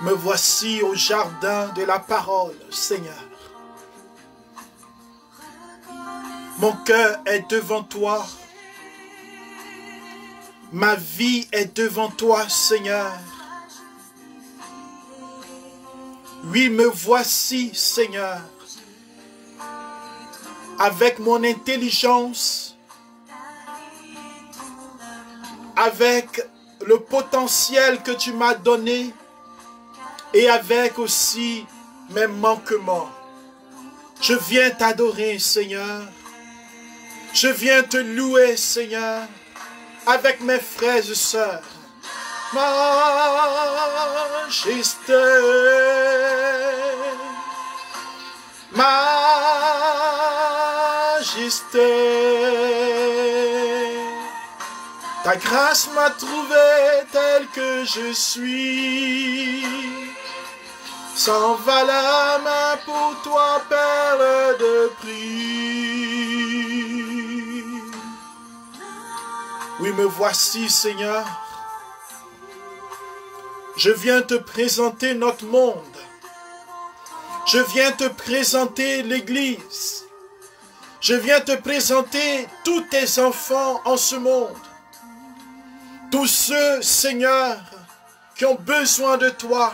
Me voici au jardin de la parole, Seigneur. Mon cœur est devant toi. Ma vie est devant toi, Seigneur. Oui, me voici, Seigneur. Avec mon intelligence, avec le potentiel que tu m'as donné et avec aussi mes manquements. Je viens t'adorer, Seigneur. Je viens te louer, Seigneur, avec mes frères et sœurs. Majesté, Majesté, ta grâce m'a trouvé tel que je suis. Sans valeur, mais pour toi, perle de prix. Oui, me voici, Seigneur. Je viens te présenter notre monde. Je viens te présenter l'Église. Je viens te présenter tous tes enfants en ce monde. Tous ceux, Seigneur, qui ont besoin de toi.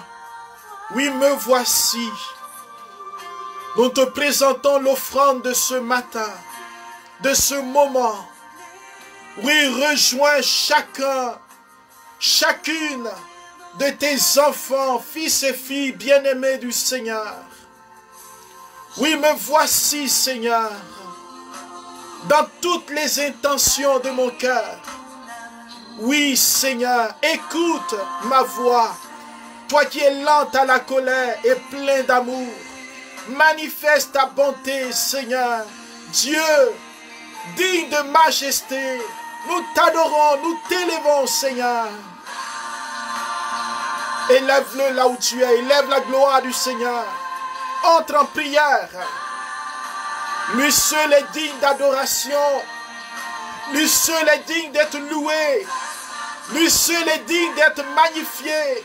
Oui, me voici. Nous te présentons l'offrande de ce matin, de ce moment. Oui, rejoins chacun, chacune de tes enfants, fils et filles bien-aimés du Seigneur. Oui, me voici, Seigneur, dans toutes les intentions de mon cœur. Oui, Seigneur, écoute ma voix. Toi qui es lent à la colère et plein d'amour, manifeste ta bonté, Seigneur. Dieu, digne de majesté, nous t'adorons, nous t'élevons, Seigneur. Élève-le là où tu es, élève la gloire du Seigneur. Entre en prière. Lui seul est digne d'adoration. Lui seul est digne d'être loué. Lui seul est digne d'être magnifié.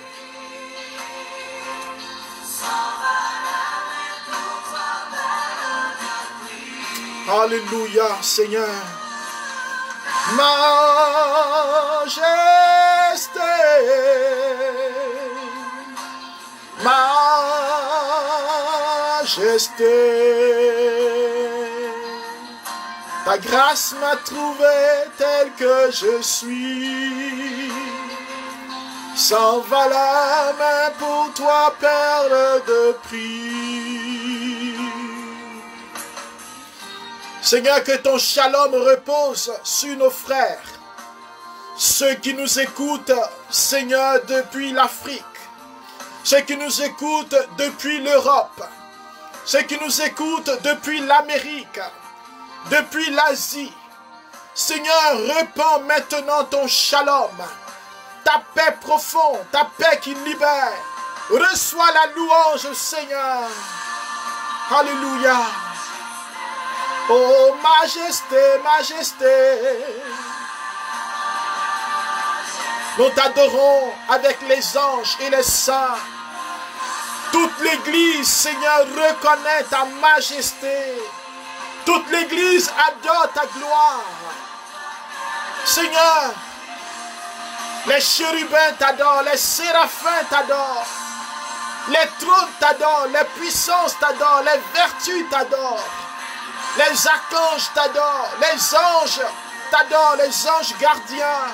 Alléluia, Seigneur. Majesté, majesté, ta grâce m'a trouvé tel que je suis. Sans valeur, mais pour toi, perle de prix. Seigneur, que ton shalom repose sur nos frères, ceux qui nous écoutent, Seigneur, depuis l'Afrique, ceux qui nous écoutent depuis l'Europe, ceux qui nous écoutent depuis l'Amérique, depuis l'Asie. Seigneur, répands maintenant ton shalom, ta paix profonde, ta paix qui libère. Reçois la louange, Seigneur. Alléluia. Oh, majesté, majesté. Nous t'adorons avec les anges et les saints. Toute l'Église, Seigneur, reconnaît ta majesté. Toute l'Église adore ta gloire. Seigneur, les chérubins t'adorent, les séraphins t'adorent, les trônes t'adorent, les puissances t'adorent, les vertus t'adorent, les archanges t'adorent, les anges t'adorent, les anges gardiens.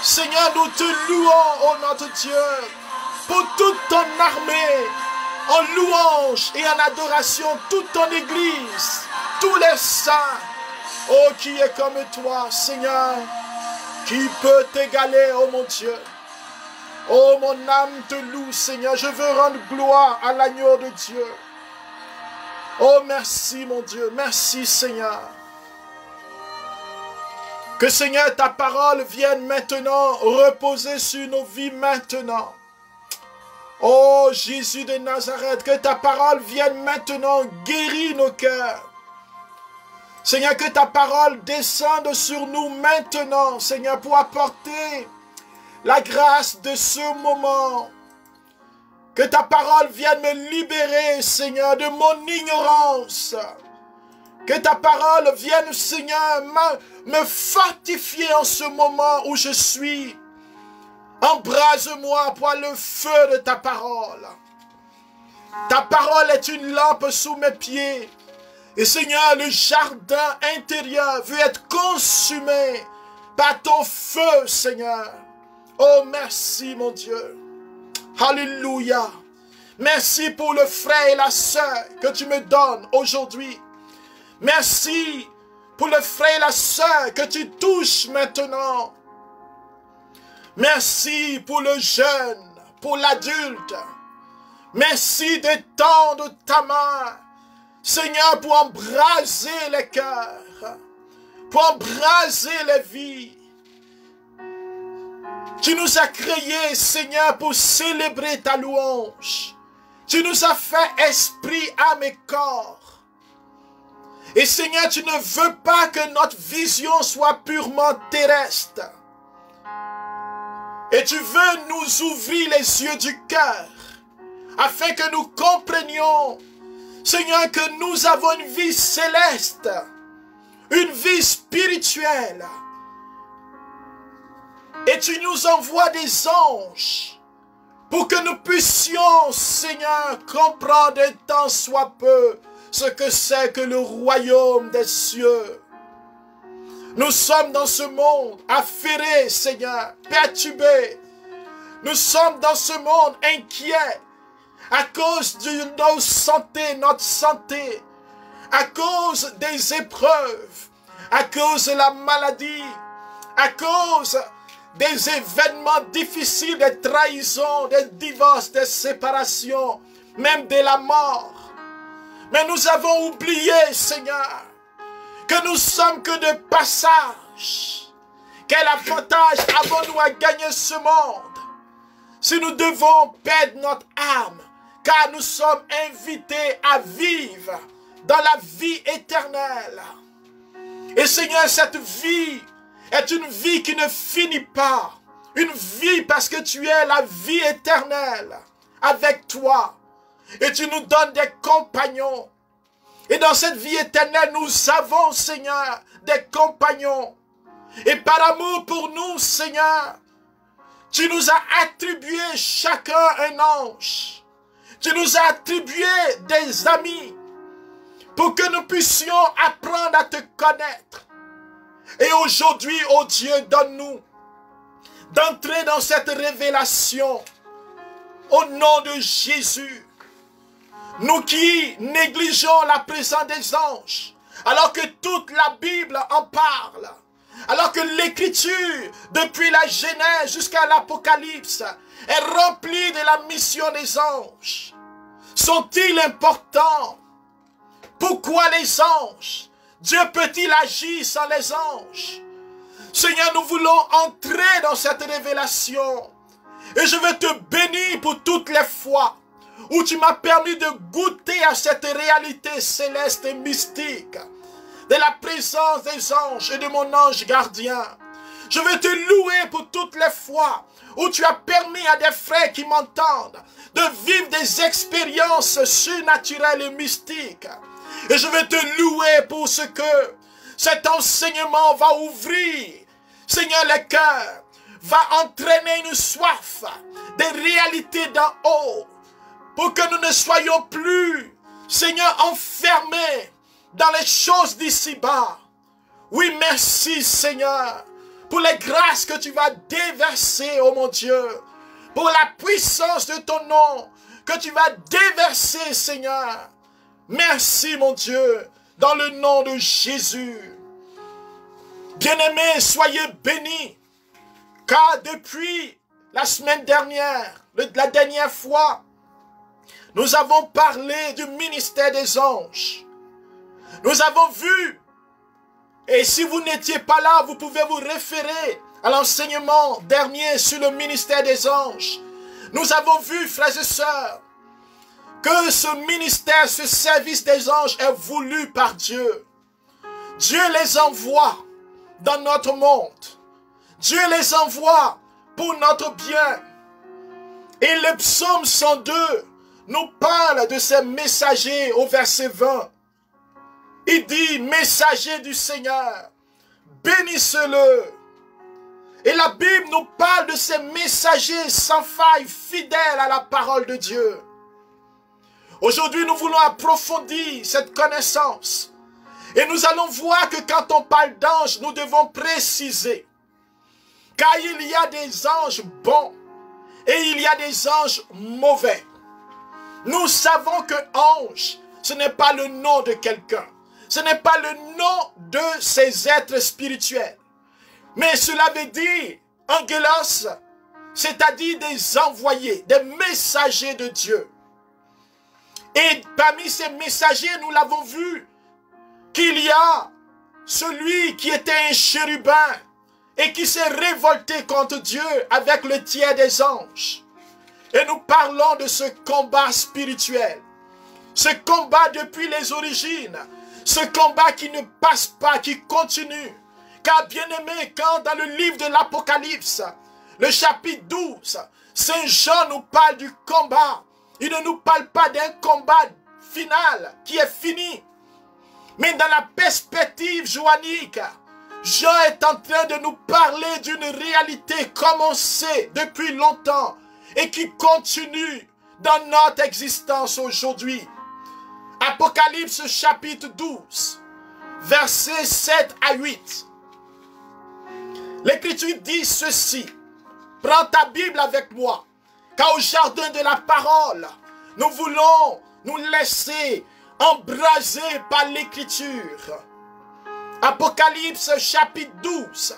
Seigneur, nous te louons, ô notre Dieu, pour toute ton armée, en louange et en adoration, toute ton Église, tous les saints. Oh, qui est comme toi, Seigneur? Qui peut t'égaler, oh mon Dieu? Oh, mon âme te loue, Seigneur. Je veux rendre gloire à l'agneau de Dieu. Oh, merci, mon Dieu. Merci, Seigneur. Que, Seigneur, ta parole vienne maintenant reposer sur nos vies maintenant. Oh, Jésus de Nazareth, que ta parole vienne maintenant guérir nos cœurs. Seigneur, que ta parole descende sur nous maintenant, Seigneur, pour apporter la grâce de ce moment. Que ta parole vienne me libérer, Seigneur, de mon ignorance. Que ta parole vienne, Seigneur, me fortifier en ce moment où je suis. Embrase-moi par le feu de ta parole. Ta parole est une lampe sous mes pieds. Et Seigneur, le jardin intérieur veut être consumé par ton feu, Seigneur. Oh, merci, mon Dieu. Alléluia. Merci pour le frère et la sœur que tu me donnes aujourd'hui. Merci pour le frère et la sœur que tu touches maintenant. Merci pour le jeune, pour l'adulte. Merci d'étendre ta main, Seigneur, pour embraser les cœurs, pour embraser les vies. Tu nous as créés, Seigneur, pour célébrer ta louange. Tu nous as fait esprit, âme et corps. Et Seigneur, tu ne veux pas que notre vision soit purement terrestre. Et tu veux nous ouvrir les yeux du cœur, afin que nous comprenions, Seigneur, que nous avons une vie céleste, une vie spirituelle. Et tu nous envoies des anges pour que nous puissions, Seigneur, comprendre un tant soit peu ce que c'est que le royaume des cieux. Nous sommes dans ce monde affairé, Seigneur, perturbé. Nous sommes dans ce monde inquiets à cause de notre santé, à cause des épreuves, à cause de la maladie, à cause des événements difficiles, des trahisons, des divorces, des séparations, même de la mort. Mais nous avons oublié, Seigneur, que nous sommes que de passage. Quel avantage avons-nous à gagner ce monde si nous devons perdre notre âme, car nous sommes invités à vivre dans la vie éternelle. Et Seigneur, cette vie est une vie qui ne finit pas. Une vie parce que tu es la vie éternelle avec toi. Et tu nous donnes des compagnons. Et dans cette vie éternelle, nous avons, Seigneur, des compagnons. Et par amour pour nous, Seigneur, tu nous as attribué chacun un ange. Tu nous as attribué des amis pour que nous puissions apprendre à te connaître. Et aujourd'hui, oh Dieu, donne-nous d'entrer dans cette révélation au nom de Jésus. Nous qui négligeons la présence des anges, alors que toute la Bible en parle, alors que l'Écriture, depuis la Genèse jusqu'à l'Apocalypse, est remplie de la mission des anges. Sont-ils importants? Pourquoi les anges? Dieu peut-il agir sans les anges? Seigneur, nous voulons entrer dans cette révélation. Et je veux te bénir pour toutes les fois où tu m'as permis de goûter à cette réalité céleste et mystique de la présence des anges et de mon ange gardien. Je veux te louer pour toutes les fois où tu as permis à des frères qui m'entendent de vivre des expériences surnaturelles et mystiques. Et je veux te louer pour ce que cet enseignement va ouvrir, Seigneur, les cœurs, va entraîner une soif des réalités d'en haut, pour que nous ne soyons plus, Seigneur, enfermés dans les choses d'ici-bas. Oui, merci, Seigneur, pour les grâces que tu vas déverser, oh mon Dieu, pour la puissance de ton nom que tu vas déverser, Seigneur. Merci, mon Dieu, dans le nom de Jésus. Bien-aimés, soyez bénis, car depuis la semaine dernière, la dernière fois, nous avons parlé du ministère des anges. Nous avons vu, et si vous n'étiez pas là, vous pouvez vous référer à l'enseignement dernier sur le ministère des anges. Nous avons vu, frères et sœurs, que ce ministère, ce service des anges est voulu par Dieu. Dieu les envoie dans notre monde. Dieu les envoie pour notre bien. Et le psaume 102 nous parle de ces messagers au verset 20. Il dit, messager du Seigneur, bénissez-le. Et la Bible nous parle de ces messagers sans faille, fidèles à la parole de Dieu. Aujourd'hui, nous voulons approfondir cette connaissance. Et nous allons voir que quand on parle d'anges, nous devons préciser. Car il y a des anges bons et il y a des anges mauvais. Nous savons que ange, ce n'est pas le nom de quelqu'un. Ce n'est pas le nom de ces êtres spirituels. Mais cela veut dire angelos, c'est-à-dire des envoyés, des messagers de Dieu. Et parmi ces messagers, nous l'avons vu, qu'il y a celui qui était un chérubin et qui s'est révolté contre Dieu avec le tiers des anges. Et nous parlons de ce combat spirituel. Ce combat depuis les origines. Ce combat qui ne passe pas, qui continue. Car bien aimé, quand dans le livre de l'Apocalypse, le chapitre 12, Saint Jean nous parle du combat. Il ne nous parle pas d'un combat final qui est fini. Mais dans la perspective joannique, Jean est en train de nous parler d'une réalité commencée depuis longtemps et qui continue dans notre existence aujourd'hui. Apocalypse chapitre 12, versets 7 à 8. L'Écriture dit ceci. Prends ta Bible avec moi, car au jardin de la parole, nous voulons nous laisser embraser par l'Écriture. Apocalypse chapitre 12,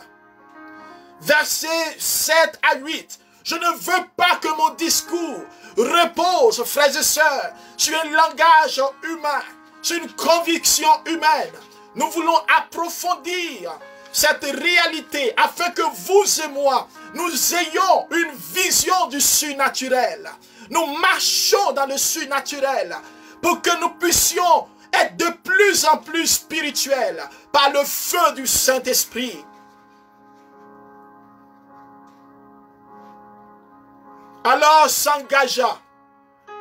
versets 7 à 8. Je ne veux pas que mon discours repose, frères et sœurs, sur un langage humain, sur une conviction humaine. Nous voulons approfondir cette réalité afin que vous et moi, nous ayons une vision du surnaturel. Nous marchons dans le surnaturel pour que nous puissions être de plus en plus spirituels par le feu du Saint-Esprit. Alors s'engagea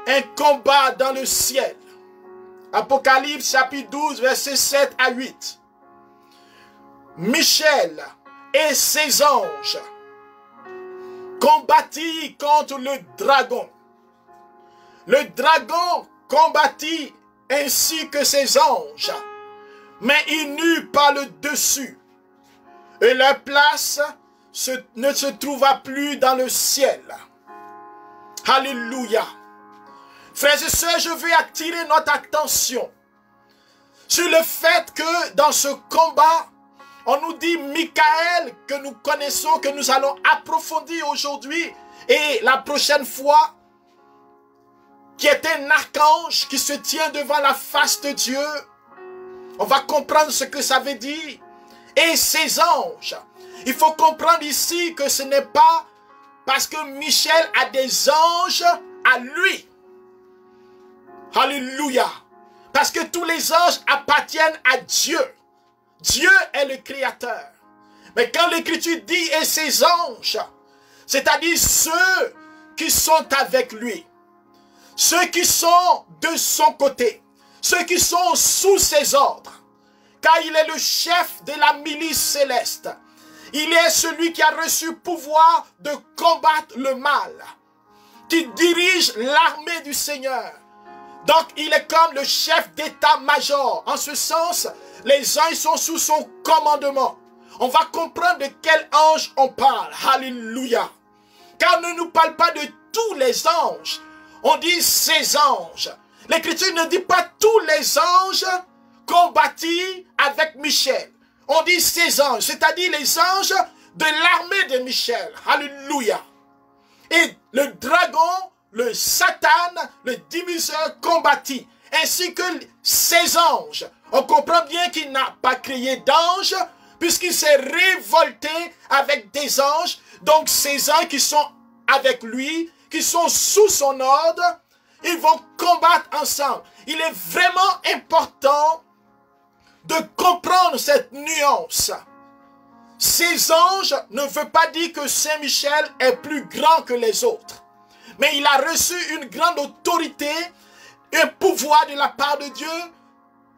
un combat dans le ciel. Apocalypse chapitre 12, versets 7 à 8. Michel et ses anges combattirent contre le dragon. Le dragon combattit ainsi que ses anges, mais il n'eut pas le dessus. Et leur place ne se trouva plus dans le ciel. Alléluia. Frères et sœurs, je veux attirer notre attention sur le fait que dans ce combat, on nous dit Michael, que nous connaissons, que nous allons approfondir aujourd'hui et la prochaine fois, qui est un archange qui se tient devant la face de Dieu. On va comprendre ce que ça veut dire. Et ses anges. Il faut comprendre ici que ce n'est pas parce que Michel a des anges à lui. Alléluia. Parce que tous les anges appartiennent à Dieu. Dieu est le créateur. Mais quand l'Écriture dit et ses anges, c'est-à-dire ceux qui sont avec lui, ceux qui sont de son côté, ceux qui sont sous ses ordres, car il est le chef de la milice céleste. Il est celui qui a reçu pouvoir de combattre le mal, qui dirige l'armée du Seigneur. Donc il est comme le chef d'état-major. En ce sens, les anges sont sous son commandement. On va comprendre de quel ange on parle. Alléluia. Car on ne nous parle pas de tous les anges. On dit ces anges. L'Écriture ne dit pas tous les anges combattis avec Michel. On dit ces anges, c'est-à-dire les anges de l'armée de Michel. Alléluia. Et le dragon, le Satan, le diviseur combattit, ainsi que ses anges. On comprend bien qu'il n'a pas créé d'anges, puisqu'il s'est révolté avec des anges. Donc ces anges qui sont avec lui, qui sont sous son ordre, ils vont combattre ensemble. Il est vraiment important de comprendre cette nuance. Ces anges ne veut pas dire que Saint Michel est plus grand que les autres. mais il a reçu une grande autorité, un pouvoir de la part de Dieu,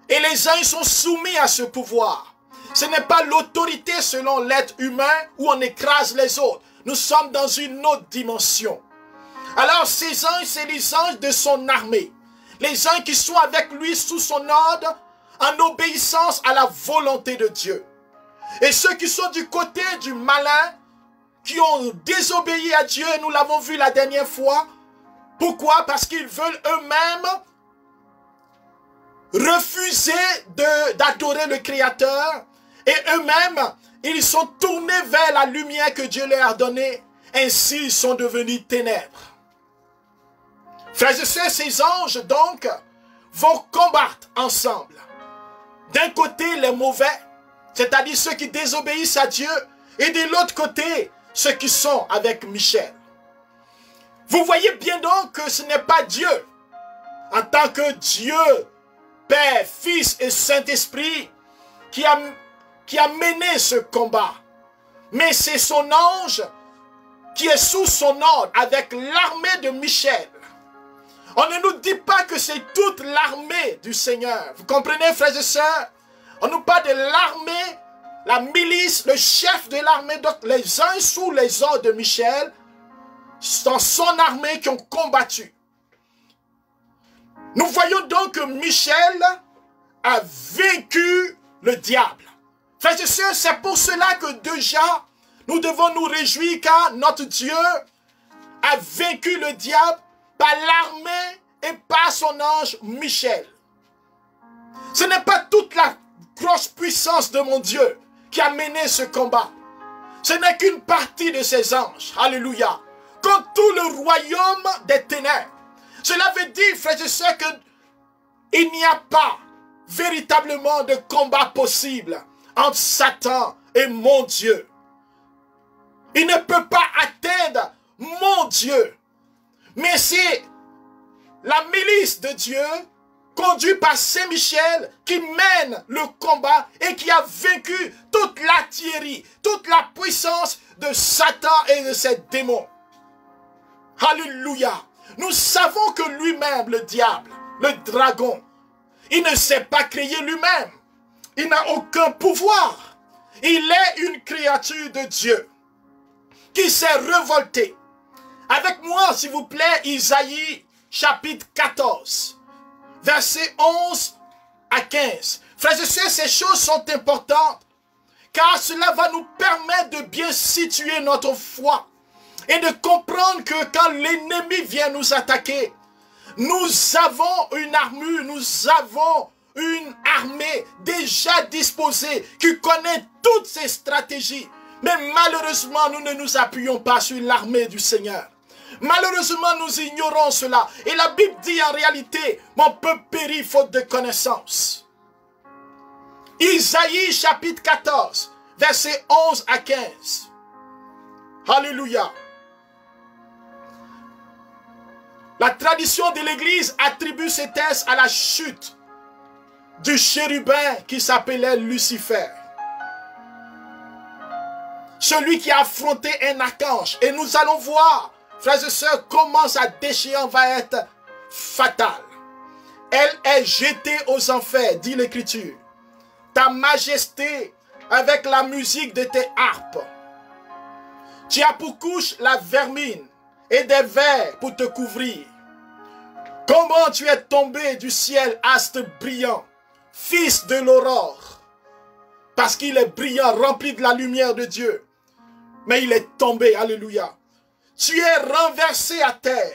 et les uns ils sont soumis à ce pouvoir. Ce n'est pas l'autorité selon l'être humain où on écrase les autres. Nous sommes dans une autre dimension. Alors ces anges, c'est les anges de son armée. Les anges qui sont avec lui sous son ordre, en obéissance à la volonté de Dieu. Et ceux qui sont du côté du malin, qui ont désobéi à Dieu, nous l'avons vu la dernière fois. Pourquoi? Parce qu'ils veulent eux-mêmes refuser d'adorer le Créateur. Et eux-mêmes, ils sont tournés vers la lumière que Dieu leur a donnée. Ainsi, ils sont devenus ténèbres. Frères et sœurs, ces anges, donc, vont combattre ensemble. D'un côté, les mauvais, c'est-à-dire ceux qui désobéissent à Dieu, et de l'autre côté, ceux qui sont avec Michel. Vous voyez bien donc que ce n'est pas Dieu, en tant que Dieu, Père, Fils et Saint-Esprit, qui a mené ce combat. Mais c'est son ange qui est sous son ordre avec l'armée de Michel. On ne nous dit pas que c'est toute l'armée du Seigneur. Vous comprenez, frères et sœurs? On nous parle de l'armée, la milice, le chef de l'armée. Donc les uns sous les ordres de Michel, sont son armée qui ont combattu. Nous voyons donc que Michel a vaincu le diable. Frères et sœurs, c'est pour cela que déjà, nous devons nous réjouir car notre Dieu a vaincu le diable par l'armée et par son ange Michel. Ce n'est pas toute la grosse puissance de mon Dieu qui a mené ce combat. Ce n'est qu'une partie de ses anges. Alléluia. Comme tout le royaume des ténèbres. Cela veut dire, frères et sœurs, qu'il n'y a pas véritablement de combat possible entre Satan et mon Dieu. Il ne peut pas atteindre mon Dieu. Mais c'est la milice de Dieu, conduite par Saint-Michel, qui mène le combat et qui a vaincu toute l'artillerie, toute la puissance de Satan et de ses démons. Alléluia. Nous savons que lui-même, le diable, le dragon, il ne s'est pas créé lui-même. Il n'a aucun pouvoir. Il est une créature de Dieu qui s'est révoltée. Avec moi, s'il vous plaît, Isaïe, chapitre 14, versets 11 à 15. Frères et sœurs, ces choses sont importantes, car cela va nous permettre de bien situer notre foi et de comprendre que quand l'ennemi vient nous attaquer, nous avons une armure, nous avons une armée déjà disposée qui connaît toutes ces stratégies. Mais malheureusement, nous ne nous appuyons pas sur l'armée du Seigneur. Malheureusement, nous ignorons cela. Et la Bible dit en réalité, mon peuple périt faute de connaissance. Isaïe chapitre 14, versets 11 à 15. Alléluia. La tradition de l'Église attribue ces textes à la chute du chérubin qui s'appelait Lucifer. Celui qui a affronté un archange. Et nous allons voir, frères et sœurs, comment sa déchéance va être fatale. Elle est jetée aux enfers, dit l'Écriture. Ta majesté avec la musique de tes harpes. Tu as pour couche la vermine et des vers pour te couvrir. Comment tu es tombé du ciel, astre brillant, fils de l'aurore. Parce qu'il est brillant, rempli de la lumière de Dieu. Mais il est tombé, alléluia. Tu es renversé à terre,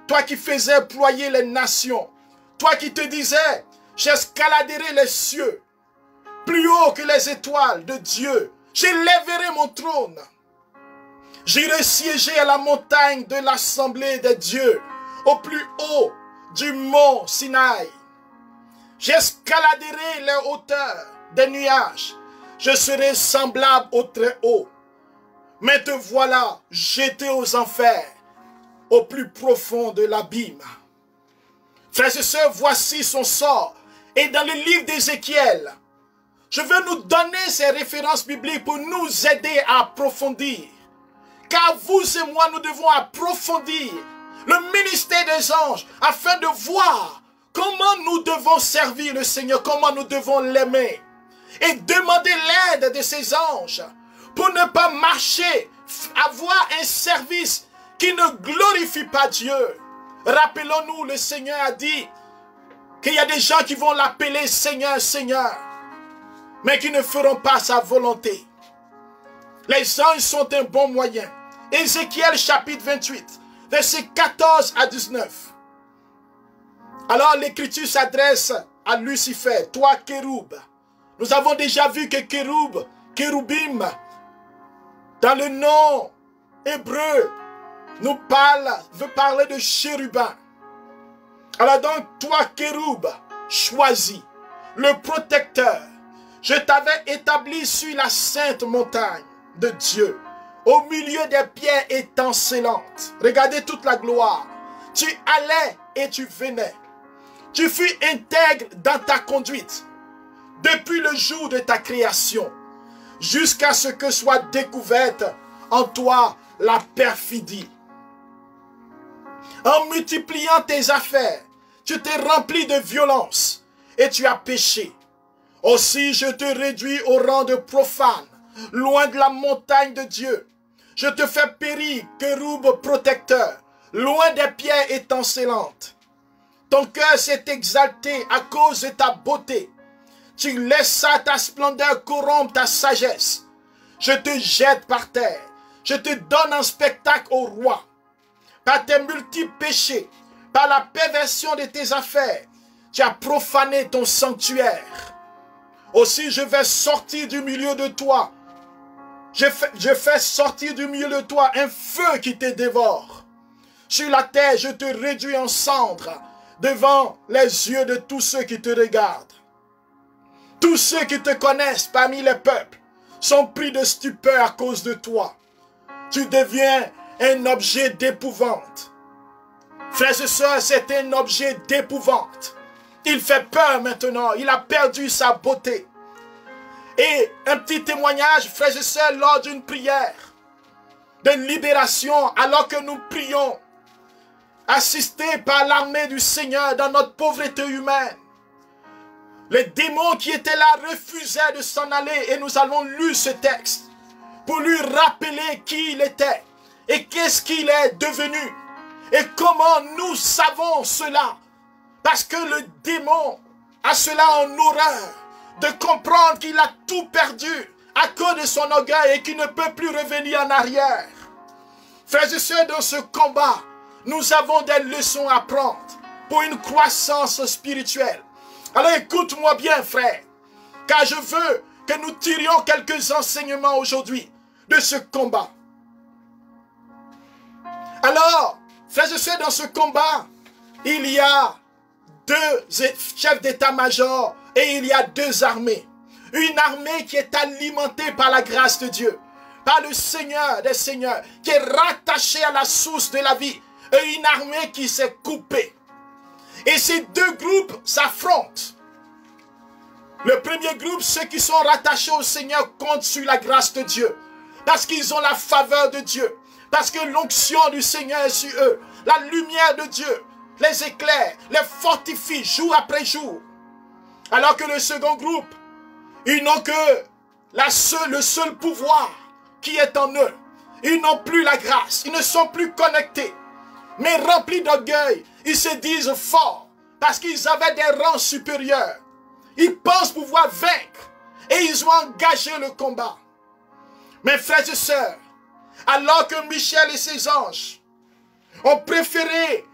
toi qui faisais ployer les nations, toi qui te disais, j'escaladerai les cieux, plus haut que les étoiles de Dieu, j'élèverai mon trône. J'irai siéger à la montagne de l'assemblée des dieux, au plus haut du mont Sinaï. J'escaladerai les hauteurs des nuages, je serai semblable au Très-Haut. Mais te voilà jeté aux enfers, au plus profond de l'abîme. Frères et sœurs, voici son sort. Et dans le livre d'Ézéchiel, je veux nous donner ces références bibliques pour nous aider à approfondir. Car vous et moi, nous devons approfondir le ministère des anges, afin de voir comment nous devons servir le Seigneur, comment nous devons l'aimer. Et demander l'aide de ces anges pour ne pas marcher, avoir un service qui ne glorifie pas Dieu. Rappelons-nous, le Seigneur a dit qu'il y a des gens qui vont l'appeler Seigneur, Seigneur, mais qui ne feront pas sa volonté. Les anges sont un bon moyen. Ézéchiel chapitre 28, versets 14 à 19. Alors l'Écriture s'adresse à Lucifer, toi Kéroub. Nous avons déjà vu que Kérubim, dans le nom hébreu, veut parler de chérubin. Alors donc, toi, Kéroub, choisis le protecteur. Je t'avais établi sur la sainte montagne de Dieu, au milieu des pierres étincelantes. Regardez toute la gloire. Tu allais et tu venais. Tu fus intègre dans ta conduite, depuis le jour de ta création, jusqu'à ce que soit découverte en toi la perfidie. En multipliant tes affaires, tu t'es rempli de violence et tu as péché. Aussi je te réduis au rang de profane, loin de la montagne de Dieu. Je te fais périr, Kéroub protecteur, loin des pierres étincelantes. Ton cœur s'est exalté à cause de ta beauté. Tu laissas ta splendeur corrompre ta sagesse. Je te jette par terre. Je te donne un spectacle au roi. Par tes multiples péchés, par la perversion de tes affaires, tu as profané ton sanctuaire. Aussi je vais sortir du milieu de toi. Je fais sortir du milieu de toi un feu qui te dévore. Sur la terre, je te réduis en cendres devant les yeux de tous ceux qui te regardent. Tous ceux qui te connaissent parmi les peuples sont pris de stupeur à cause de toi. Tu deviens un objet d'épouvante. Frères et sœurs, c'est un objet d'épouvante. Il fait peur maintenant. Il a perdu sa beauté. Et un petit témoignage, frères et sœurs, lors d'une prière de libération, alors que nous prions, assistés par l'armée du Seigneur dans notre pauvreté humaine. Les démons qui étaient là refusaient de s'en aller et nous avons lu ce texte pour lui rappeler qui il était et qu'est-ce qu'il est devenu et comment nous savons cela. Parce que le démon a cela en horreur de comprendre qu'il a tout perdu à cause de son orgueil et qu'il ne peut plus revenir en arrière. Frères et sœurs, dans ce combat, nous avons des leçons à prendre pour une croissance spirituelle. Alors écoute-moi bien, frère, car je veux que nous tirions quelques enseignements aujourd'hui de ce combat. Alors, frères et sœurs, dans ce combat, il y a deux chefs d'état-major et il y a deux armées. Une armée qui est alimentée par la grâce de Dieu, par le Seigneur des Seigneurs, qui est rattachée à la source de la vie, et une armée qui s'est coupée. Et ces deux groupes s'affrontent. Le premier groupe, ceux qui sont rattachés au Seigneur, comptent sur la grâce de Dieu. Parce qu'ils ont la faveur de Dieu. Parce que l'onction du Seigneur est sur eux. La lumière de Dieu les éclaire, les fortifie jour après jour. Alors que le second groupe, ils n'ont que le seul pouvoir qui est en eux. Ils n'ont plus la grâce. Ils ne sont plus connectés. Mais remplis d'orgueil, ils se disent forts parce qu'ils avaient des rangs supérieurs. Ils pensent pouvoir vaincre et ils ont engagé le combat. Mes frères et sœurs, alors que Michel et ses anges ont préféré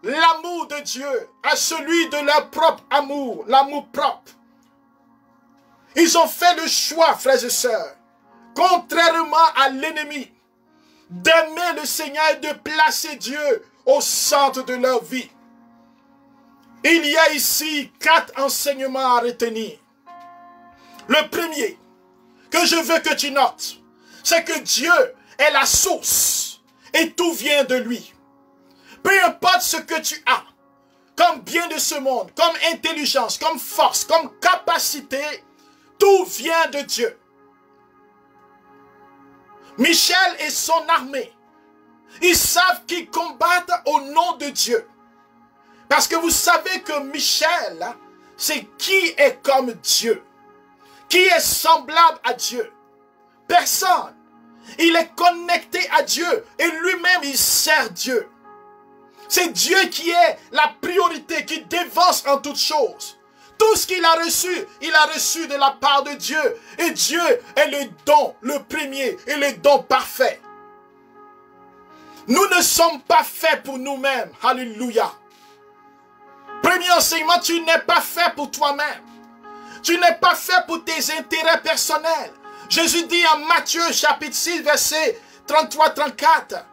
l'amour de Dieu à celui de leur propre amour, l'amour propre, ils ont fait le choix, frères et sœurs, contrairement à l'ennemi, d'aimer le Seigneur et de placer Dieu au centre de leur vie. Il y a ici 4 enseignements à retenir. Le premier, que je veux que tu notes, c'est que Dieu est la source et tout vient de lui. Peu importe ce que tu as, comme bien de ce monde, comme intelligence, comme force, comme capacité, tout vient de Dieu. Michel et son armée Ils savent qu'ils combattent au nom de Dieu. Parce que vous savez que Michel, c'est qui est comme Dieu. Qui est semblable à Dieu? Personne. Il est connecté à Dieu et lui-même il sert Dieu. C'est Dieu qui est la priorité, qui dévance en toutes choses. Tout ce qu'il a reçu de la part de Dieu. Et Dieu est le don, le premier et le don parfait. Nous ne sommes pas faits pour nous-mêmes. Alléluia. Premier enseignement, tu n'es pas fait pour toi-même. Tu n'es pas fait pour tes intérêts personnels. Jésus dit en Matthieu chapitre 6, verset 33-34.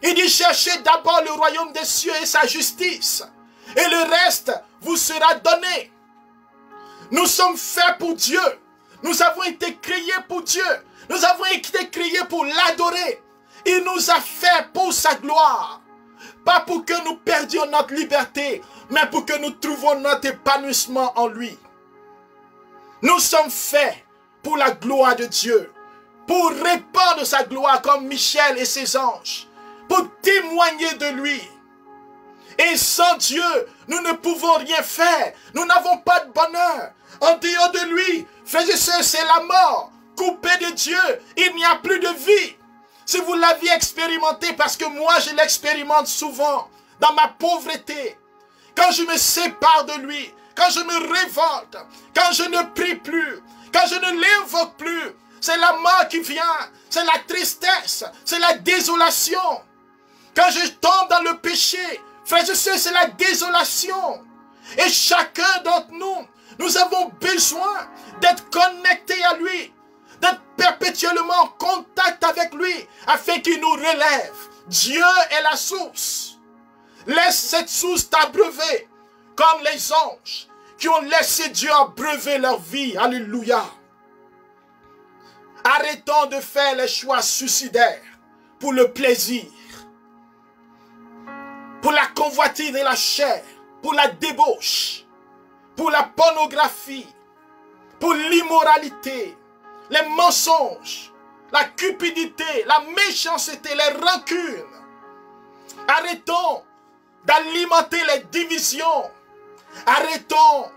Il dit, cherchez d'abord le royaume des cieux et sa justice. Et le reste vous sera donné. Nous sommes faits pour Dieu. Nous avons été créés pour Dieu. Nous avons été créés pour l'adorer. Il nous a fait pour sa gloire. Pas pour que nous perdions notre liberté, mais pour que nous trouvions notre épanouissement en lui. Nous sommes faits pour la gloire de Dieu. Pour répandre sa gloire comme Michel et ses anges. Pour témoigner de lui. Et sans Dieu, nous ne pouvons rien faire. Nous n'avons pas de bonheur. En dehors de lui, frères et sœurs, c'est la mort. Coupé de Dieu, il n'y a plus de vie. Si vous l'aviez expérimenté, parce que moi je l'expérimente souvent, dans ma pauvreté, quand je me sépare de lui, quand je me révolte, quand je ne prie plus, quand je ne l'invoque plus, c'est la mort qui vient, c'est la tristesse, c'est la désolation. Quand je tombe dans le péché, frères et sœurs, c'est la désolation. Et chacun d'entre nous, nous avons besoin d'être connectés à lui, d'être perpétuellement en contact avec lui, afin qu'il nous relève. Dieu est la source. Laisse cette source t'abreuver, comme les anges qui ont laissé Dieu abreuver leur vie. Alléluia. Arrêtons de faire les choix suicidaires pour le plaisir, pour la convoitise de la chair, pour la débauche, pour la pornographie, pour l'immoralité, les mensonges, la cupidité, la méchanceté, les rancunes. Arrêtons d'alimenter les divisions. Arrêtons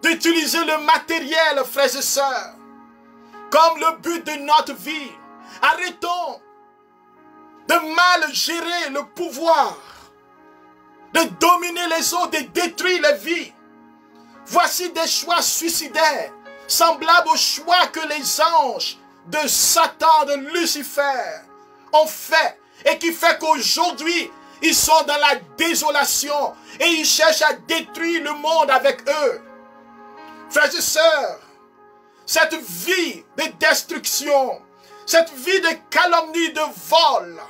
d'utiliser le matériel, frères et sœurs, comme le but de notre vie. Arrêtons de mal gérer le pouvoir, de dominer les autres, de détruire les vies. Voici des choix suicidaires, semblables aux choix que les anges de Satan, de Lucifer, ont fait, et qui fait qu'aujourd'hui, ils sont dans la désolation, et ils cherchent à détruire le monde avec eux. Frères et sœurs, cette vie de destruction, cette vie de calomnie, de vol,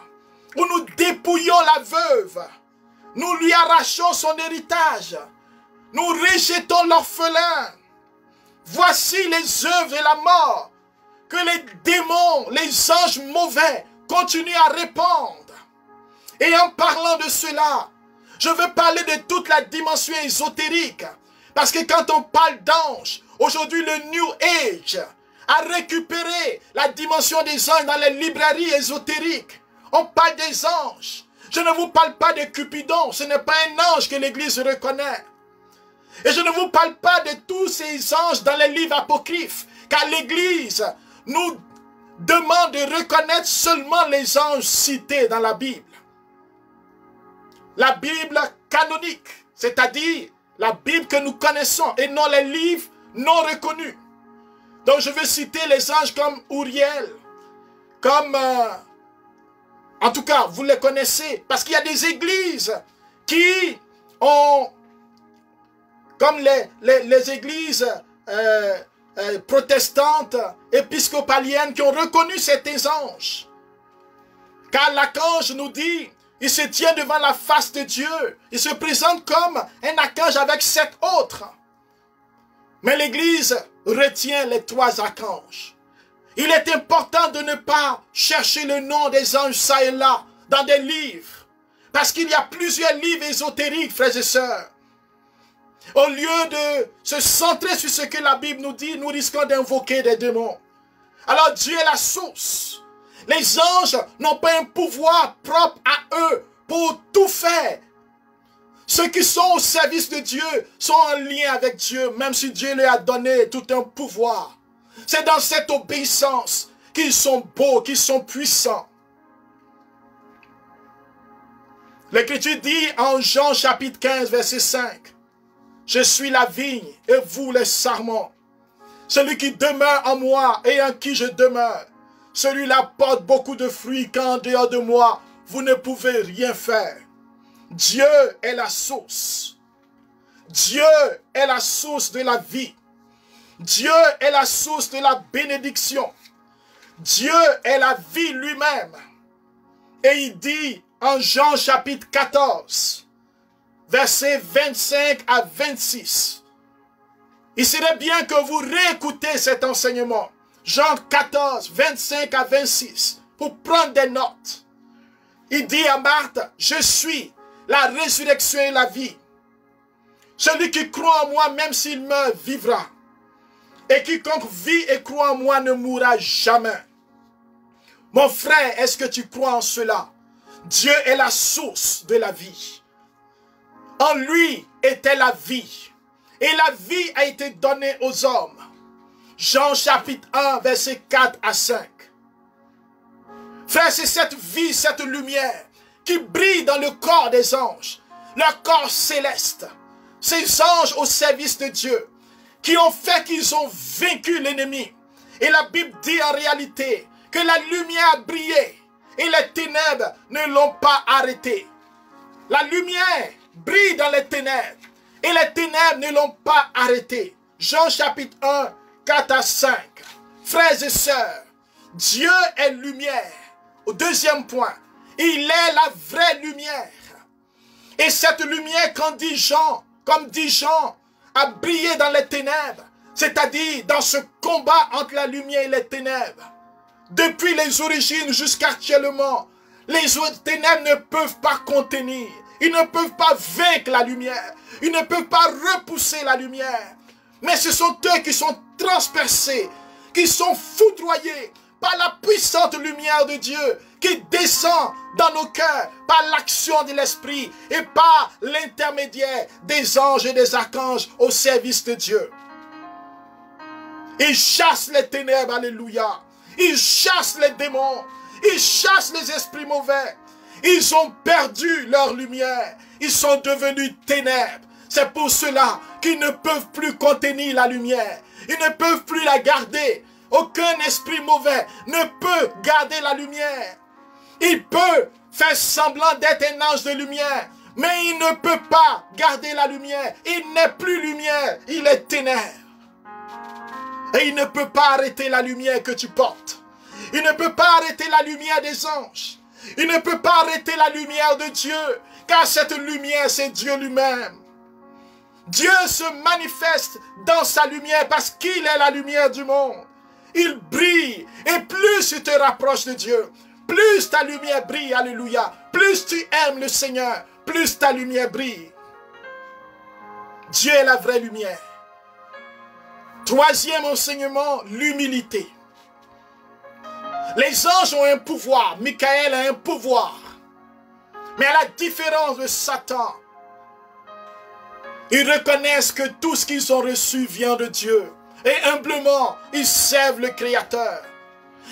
où nous dépouillons la veuve, nous lui arrachons son héritage, nous rejetons l'orphelin. Voici les œuvres de la mort que les démons, les anges mauvais continuent à répandre. Et en parlant de cela, je veux parler de toute la dimension ésotérique. Parce que quand on parle d'anges, aujourd'hui le New Age a récupéré la dimension des anges dans les librairies ésotériques. On parle des anges. Je ne vous parle pas de Cupidon, ce n'est pas un ange que l'Église reconnaît. Et je ne vous parle pas de tous ces anges dans les livres apocryphes, car l'Église nous demande de reconnaître seulement les anges cités dans la Bible. La Bible canonique, c'est-à-dire la Bible que nous connaissons et non les livres non reconnus. Donc je veux citer les anges comme Uriel, comme... en tout cas, vous les connaissez, parce qu'il y a des églises qui ont, comme les églises protestantes, épiscopaliennes, qui ont reconnu ces anges. Car l'archange nous dit, il se tient devant la face de Dieu. Il se présente comme un archange avec 7 autres. Mais l'Église retient les 3 archanges. Il est important de ne pas chercher le nom des anges ça et là dans des livres. Parce qu'il y a plusieurs livres ésotériques, frères et sœurs. Au lieu de se centrer sur ce que la Bible nous dit, nous risquons d'invoquer des démons. Alors Dieu est la source. Les anges n'ont pas un pouvoir propre à eux pour tout faire. Ceux qui sont au service de Dieu sont en lien avec Dieu, même si Dieu leur a donné tout un pouvoir. C'est dans cette obéissance qu'ils sont beaux, qu'ils sont puissants. L'Écriture dit en Jean chapitre 15, verset 5, « Je suis la vigne et vous les sarments. Celui qui demeure en moi et en qui je demeure, celui-là porte beaucoup de fruits, car en dehors de moi, vous ne pouvez rien faire. » Dieu est la source. Dieu est la source de la vie. Dieu est la source de la bénédiction. Dieu est la vie lui-même. Et il dit en Jean chapitre 14, versets 25 à 26. Il serait bien que vous réécoutez cet enseignement. Jean 14, 25 à 26, pour prendre des notes. Il dit à Marthe, « Je suis la résurrection et la vie. Celui qui croit en moi, même s'il meurt, vivra. Et quiconque vit et croit en moi ne mourra jamais. » Mon frère, est-ce que tu crois en cela? Dieu est la source de la vie. En lui était la vie. Et la vie a été donnée aux hommes. Jean chapitre 1, verset 4 à 5. Frère, c'est cette vie, cette lumière qui brille dans le corps des anges, leur corps céleste. Ces anges au service de Dieu, qui ont fait qu'ils ont vaincu l'ennemi. Et la Bible dit en réalité que la lumière a brillé et les ténèbres ne l'ont pas arrêté. La lumière brille dans les ténèbres et les ténèbres ne l'ont pas arrêté. Jean chapitre 1, 4 à 5. Frères et sœurs, Dieu est lumière. Au deuxième point, il est la vraie lumière. Et cette lumière, comme dit Jean, a brillé dans les ténèbres. C'est-à-dire dans ce combat entre la lumière et les ténèbres. Depuis les origines jusqu'à actuellement, les ténèbres ne peuvent pas contenir. Ils ne peuvent pas vaincre la lumière. Ils ne peuvent pas repousser la lumière. Mais ce sont eux qui sont transpercés, qui sont foudroyés par la puissante lumière de Dieu qui descend dans nos cœurs par l'action de l'Esprit et par l'intermédiaire des anges et des archanges au service de Dieu. Ils chassent les ténèbres, alléluia. Ils chassent les démons. Ils chassent les esprits mauvais. Ils ont perdu leur lumière. Ils sont devenus ténèbres. C'est pour cela qu'ils ne peuvent plus contenir la lumière. Ils ne peuvent plus la garder. Aucun esprit mauvais ne peut garder la lumière. Il peut faire semblant d'être un ange de lumière, mais il ne peut pas garder la lumière. Il n'est plus lumière, il est ténèbres. Et il ne peut pas arrêter la lumière que tu portes. Il ne peut pas arrêter la lumière des anges. Il ne peut pas arrêter la lumière de Dieu, car cette lumière, c'est Dieu lui-même. Dieu se manifeste dans sa lumière parce qu'il est la lumière du monde. Il brille, et plus tu te rapproches de Dieu, plus ta lumière brille, alléluia. Plus tu aimes le Seigneur, plus ta lumière brille. Dieu est la vraie lumière. Troisième enseignement, l'humilité. Les anges ont un pouvoir, Michael a un pouvoir. Mais à la différence de Satan, ils reconnaissent que tout ce qu'ils ont reçu vient de Dieu. Et humblement, ils servent le Créateur.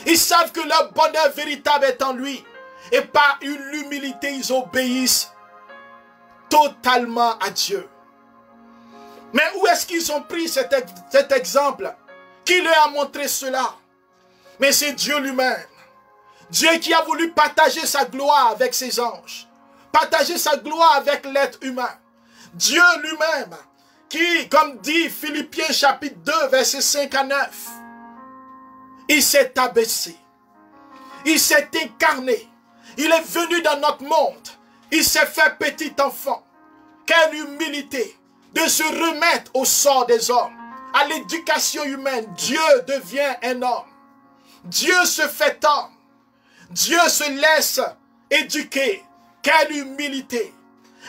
Ils savent que leur bonheur véritable est en lui. Et par une humilité, ils obéissent totalement à Dieu. Mais où est-ce qu'ils ont pris cet exemple? Qui leur a montré cela? Mais c'est Dieu lui-même. Dieu qui a voulu partager sa gloire avec ses anges. Partager sa gloire avec l'être humain. Dieu lui-même qui, comme dit Philippiens chapitre 2, versets 5 à 9, il s'est abaissé. Il s'est incarné. Il est venu dans notre monde. Il s'est fait petit enfant. Quelle humilité de se remettre au sort des hommes. À l'éducation humaine, Dieu devient un homme. Dieu se fait homme. Dieu se laisse éduquer. Quelle humilité.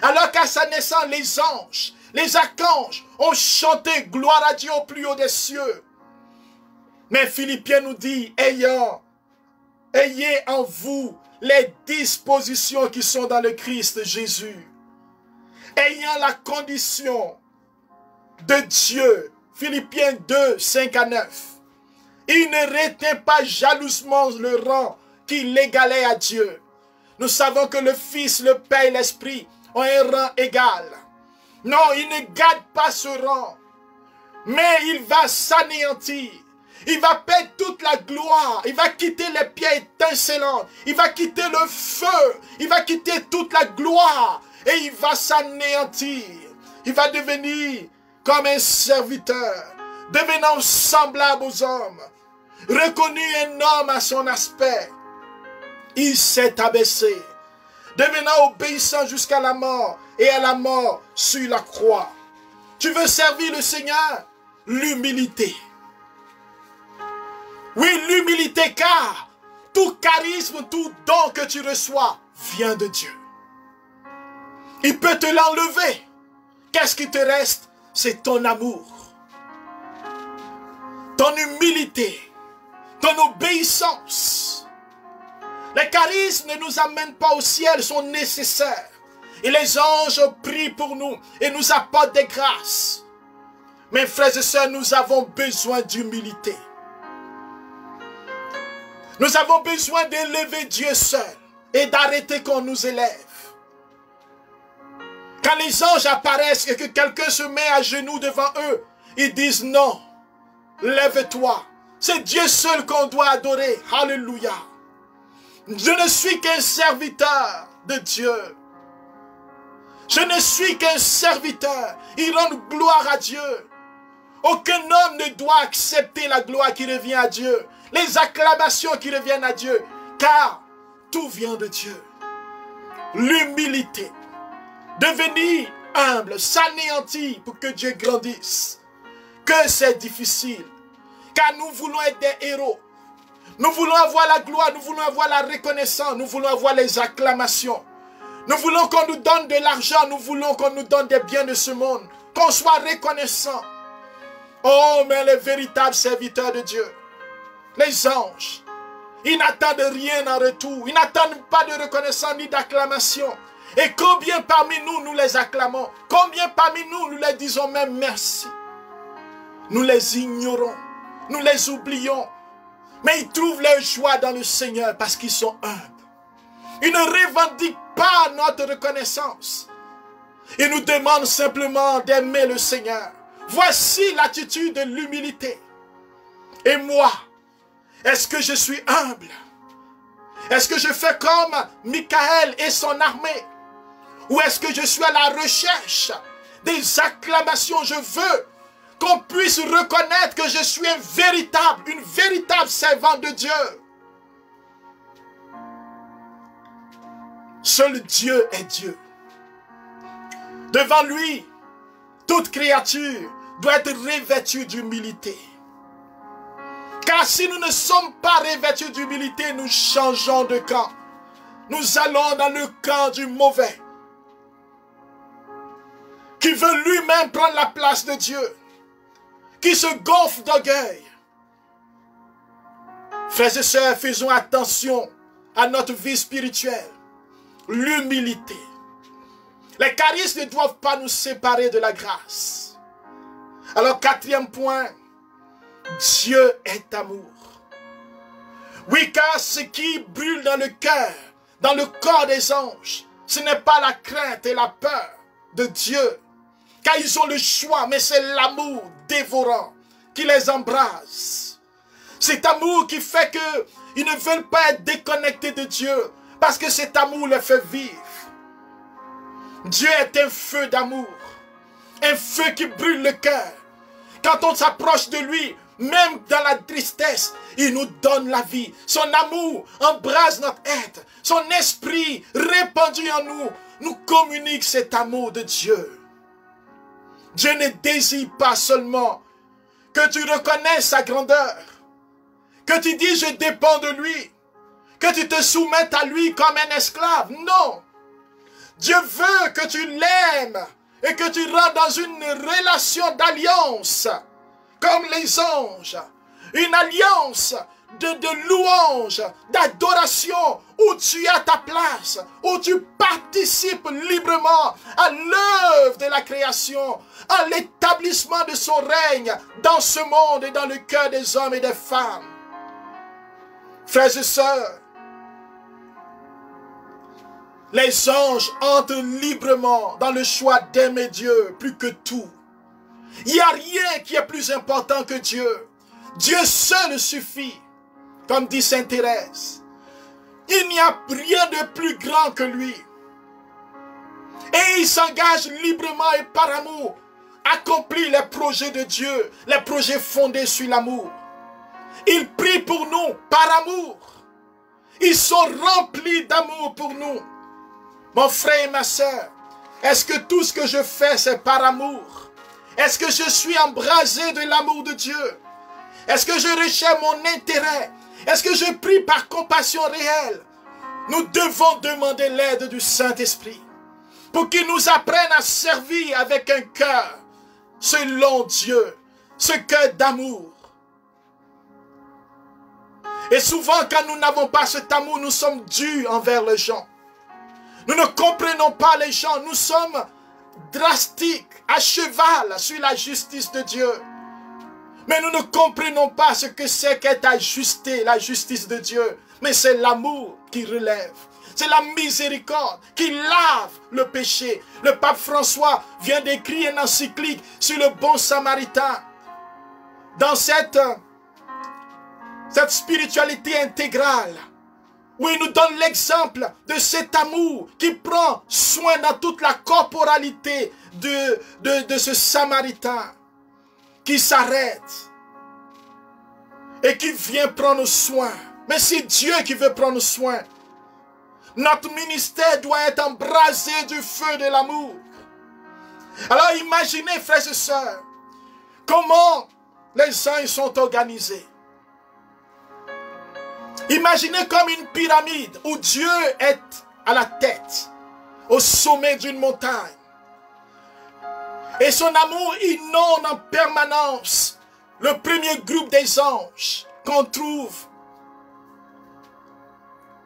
Alors qu'à sa naissance, les anges, les archanges ont chanté gloire à Dieu au plus haut des cieux. Mais Philippiens nous dit, ayant ayez en vous les dispositions qui sont dans le Christ Jésus. Ayant la condition de Dieu. Philippiens 2, 5 à 9. Il ne retint pas jalousement le rang qui l'égalait à Dieu. Nous savons que le Fils, le Père et l'Esprit ont un rang égal. Non, il ne garde pas ce rang. Mais il va s'anéantir. Il va perdre toute la gloire. Il va quitter les pieds étincelants. Il va quitter le feu. Il va quitter toute la gloire. Et il va s'anéantir. Il va devenir comme un serviteur. Devenant semblable aux hommes. Reconnu un homme à son aspect. Il s'est abaissé. Devenant obéissant jusqu'à la mort. Et à la mort sur la croix. Tu veux servir le Seigneur? L'humilité. Oui, l'humilité, car tout charisme, tout don que tu reçois vient de Dieu. Il peut te l'enlever. Qu'est-ce qui te reste? C'est ton amour. Ton humilité. Ton obéissance. Les charismes ne nous amènent pas au ciel, sont nécessaires. Et les anges prient pour nous et nous apportent des grâces. Mes frères et sœurs, nous avons besoin d'humilité. Nous avons besoin d'élever Dieu seul et d'arrêter qu'on nous élève. Quand les anges apparaissent et que quelqu'un se met à genoux devant eux, ils disent non, lève-toi. C'est Dieu seul qu'on doit adorer. Alléluia. Je ne suis qu'un serviteur de Dieu. Je ne suis qu'un serviteur. Il rend gloire à Dieu. Aucun homme ne doit accepter la gloire qui revient à Dieu. Les acclamations qui reviennent à Dieu. Car tout vient de Dieu. L'humilité. Devenir humble, s'anéantir pour que Dieu grandisse. Que c'est difficile. Car nous voulons être des héros. Nous voulons avoir la gloire, nous voulons avoir la reconnaissance, nous voulons avoir les acclamations. Nous voulons qu'on nous donne de l'argent, nous voulons qu'on nous donne des biens de ce monde. Qu'on soit reconnaissant. Oh, mais les véritables serviteurs de Dieu, les anges, ils n'attendent rien en retour. Ils n'attendent pas de reconnaissance ni d'acclamation. Et combien parmi nous, nous les acclamons? Combien parmi nous, nous les disons même merci? Nous les ignorons. Nous les oublions. Mais ils trouvent leur joie dans le Seigneur parce qu'ils sont humbles. Ils ne revendiquent pas notre reconnaissance. Ils nous demandent simplement d'aimer le Seigneur. Voici l'attitude de l'humilité. Et moi, est-ce que je suis humble? Est-ce que je fais comme Michaël et son armée? Ou est-ce que je suis à la recherche des acclamations? Je veux qu'on puisse reconnaître que je suis une véritable servante de Dieu. Seul Dieu est Dieu. Devant lui, toute créature doit être revêtue d'humilité. Car si nous ne sommes pas revêtus d'humilité, nous changeons de camp. Nous allons dans le camp du mauvais, qui veut lui-même prendre la place de Dieu, qui se gonfle d'orgueil. Frères et sœurs, faisons attention à notre vie spirituelle. L'humilité. Les charismes ne doivent pas nous séparer de la grâce. Alors, quatrième point, Dieu est amour. Oui, car ce qui brûle dans le cœur, dans le corps des anges, ce n'est pas la crainte et la peur de Dieu, car ils ont le choix, mais c'est l'amour dévorant qui les embrase. Cet amour qui fait qu'ils ne veulent pas être déconnectés de Dieu, parce que cet amour les fait vivre. Dieu est un feu d'amour, un feu qui brûle le cœur. Quand on s'approche de lui, même dans la tristesse, il nous donne la vie. Son amour embrase notre être. Son esprit répandu en nous, nous communique cet amour de Dieu. Dieu ne désire pas seulement que tu reconnaisses sa grandeur, que tu dis je dépends de lui, que tu te soumettes à lui comme un esclave. Non. Dieu veut que tu l'aimes et que tu rentres dans une relation d'alliance comme les anges. une alliance de louange, d'adoration, où tu as ta place, où tu participes librement à l'œuvre de la création, à l'établissement de son règne dans ce monde et dans le cœur des hommes et des femmes. Frères et sœurs, les anges entrent librement dans le choix d'aimer Dieu plus que tout. Il n'y a rien qui est plus important que Dieu. Dieu seul suffit, comme dit Sainte Thérèse. Il n'y a rien de plus grand que lui. Et il s'engage librement et par amour, accomplit les projets de Dieu, les projets fondés sur l'amour. Il prie pour nous par amour. Ils sont remplis d'amour pour nous. Mon frère et ma soeur, est-ce que tout ce que je fais, c'est par amour? Est-ce que je suis embrasé de l'amour de Dieu? Est-ce que je recherche mon intérêt? Est-ce que je prie par compassion réelle? Nous devons demander l'aide du Saint-Esprit pour qu'il nous apprenne à servir avec un cœur selon Dieu, ce cœur d'amour. Et souvent, quand nous n'avons pas cet amour, nous sommes durs envers les gens. Nous ne comprenons pas les gens. Nous sommes drastiques, à cheval sur la justice de Dieu. Mais nous ne comprenons pas ce que c'est qu'être ajusté, la justice de Dieu. Mais c'est l'amour qui relève. C'est la miséricorde qui lave le péché. Le pape François vient d'écrire une encyclique sur le bon samaritain. Dans cette spiritualité intégrale, où il nous donne l'exemple de cet amour qui prend soin dans toute la corporalité de ce samaritain qui s'arrête et qui vient prendre soin. Mais c'est Dieu qui veut prendre soin. Notre ministère doit être embrasé du feu de l'amour. Alors imaginez, frères et sœurs, comment les anges sont organisés. Imaginez comme une pyramide où Dieu est à la tête, au sommet d'une montagne. Et son amour inonde en permanence le premier groupe des anges qu'on trouve.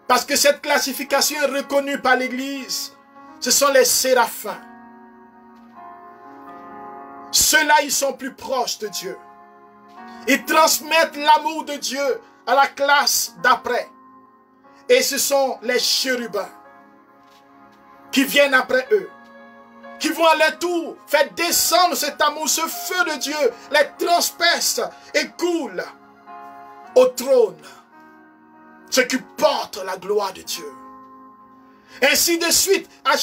Parce que cette classification est reconnue par l'Église. Ce sont les séraphins. Ceux-là, ils sont plus proches de Dieu. Ils transmettent l'amour de Dieu à la classe d'après. Et ce sont les chérubins qui viennent après eux, qui vont à leur tour faire descendre cet amour, ce feu de Dieu, les transperce et coule au trône, ce qui porte la gloire de Dieu. Ainsi de suite, à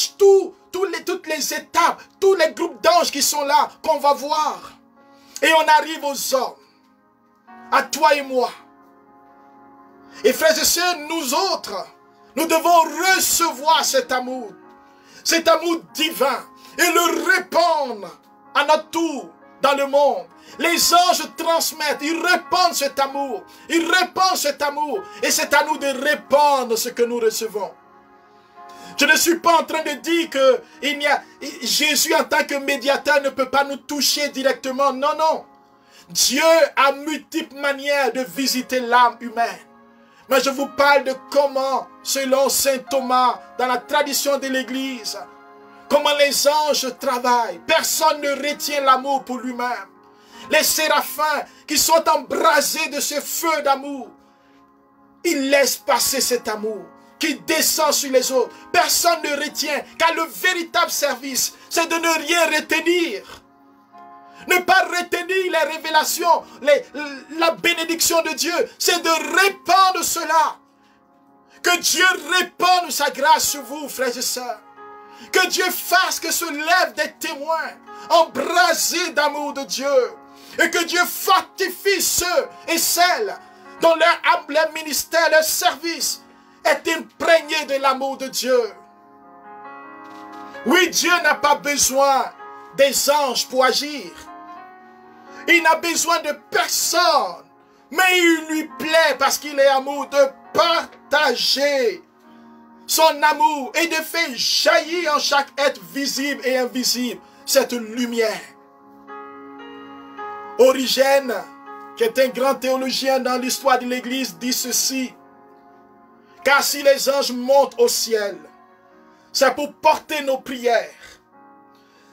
toutes les étapes, tous les groupes d'anges qui sont là, qu'on va voir. Et on arrive aux hommes, à toi et moi. Et frères et sœurs, nous autres, nous devons recevoir cet amour divin, et le répandre à notre tour dans le monde. Les anges transmettent, ils répandent cet amour, et c'est à nous de répandre ce que nous recevons. Je ne suis pas en train de dire que Jésus en tant que médiateur ne peut pas nous toucher directement, non, non. Dieu a multiples manières de visiter l'âme humaine. Mais je vous parle de comment, selon saint Thomas, dans la tradition de l'Église, comment les anges travaillent. Personne ne retient l'amour pour lui-même. Les séraphins qui sont embrasés de ce feu d'amour, ils laissent passer cet amour qui descend sur les autres. Personne ne retient, car le véritable service, c'est de ne rien retenir. Ne pas retenir les révélations, la bénédiction de Dieu, c'est de répandre cela. Que Dieu répande sa grâce sur vous, frères et sœurs. Que Dieu fasse que se lèvent des témoins embrasés d'amour de Dieu. Et que Dieu fortifie ceux et celles dont leur ministère, leur service est imprégné de l'amour de Dieu. Oui, Dieu n'a pas besoin des anges pour agir. Il n'a besoin de personne. Mais il lui plaît, parce qu'il est amour, de partager son amour et de faire jaillir en chaque être visible et invisible cette lumière. Origène qui est un grand théologien dans l'histoire de l'Église, dit ceci. Car si les anges montent au ciel, c'est pour porter nos prières.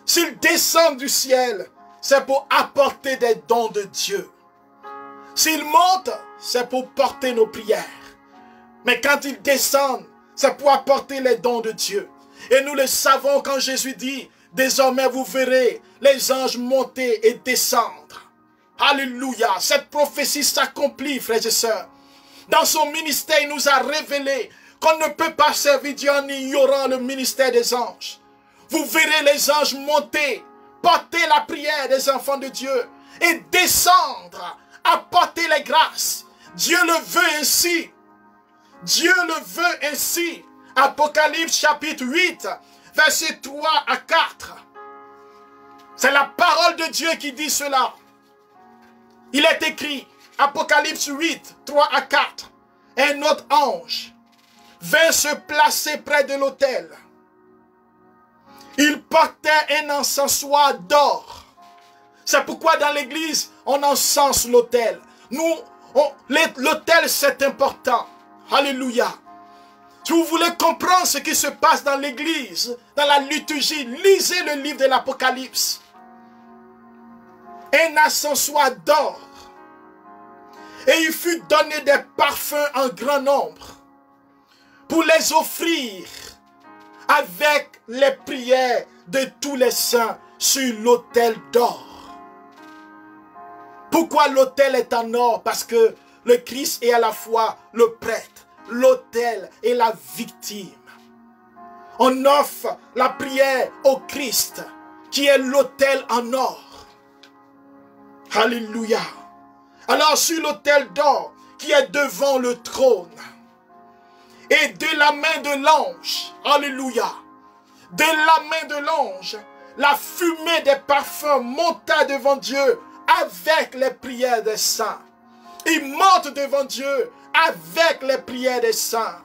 S'ils descendent du ciel, c'est pour apporter des dons de Dieu. S'ils montent, c'est pour porter nos prières. Mais quand ils descendent, c'est pour apporter les dons de Dieu. Et nous le savons quand Jésus dit, désormais vous verrez les anges monter et descendre. Alléluia. Cette prophétie s'accomplit, frères et sœurs. Dans son ministère, il nous a révélé qu'on ne peut pas servir Dieu en ignorant le ministère des anges. Vous verrez les anges monter, porter la prière des enfants de Dieu et descendre, apporter les grâces. Dieu le veut ainsi. Dieu le veut ainsi. Apocalypse chapitre 8, versets 3 à 4. C'est la parole de Dieu qui dit cela. Il est écrit, Apocalypse 8, 3 à 4. Un autre ange vint se placer près de l'autel. Il portait un encensoir d'or. C'est pourquoi dans l'église, on encense l'autel. L'autel, c'est important. Alléluia. Si vous voulez comprendre ce qui se passe dans l'église, dans la liturgie, lisez le livre de l'Apocalypse. Un encensoir d'or. Et il fut donné des parfums en grand nombre pour les offrir avec les prières de tous les saints sur l'autel d'or. Pourquoi l'autel est en or? Parce que le Christ est à la fois le prêtre, l'autel et la victime. On offre la prière au Christ qui est l'autel en or. Alléluia. Alors sur l'autel d'or qui est devant le trône et de la main de l'ange, alléluia, de la main de l'ange, la fumée des parfums monta devant Dieu avec les prières des saints. Il monte devant Dieu avec les prières des saints.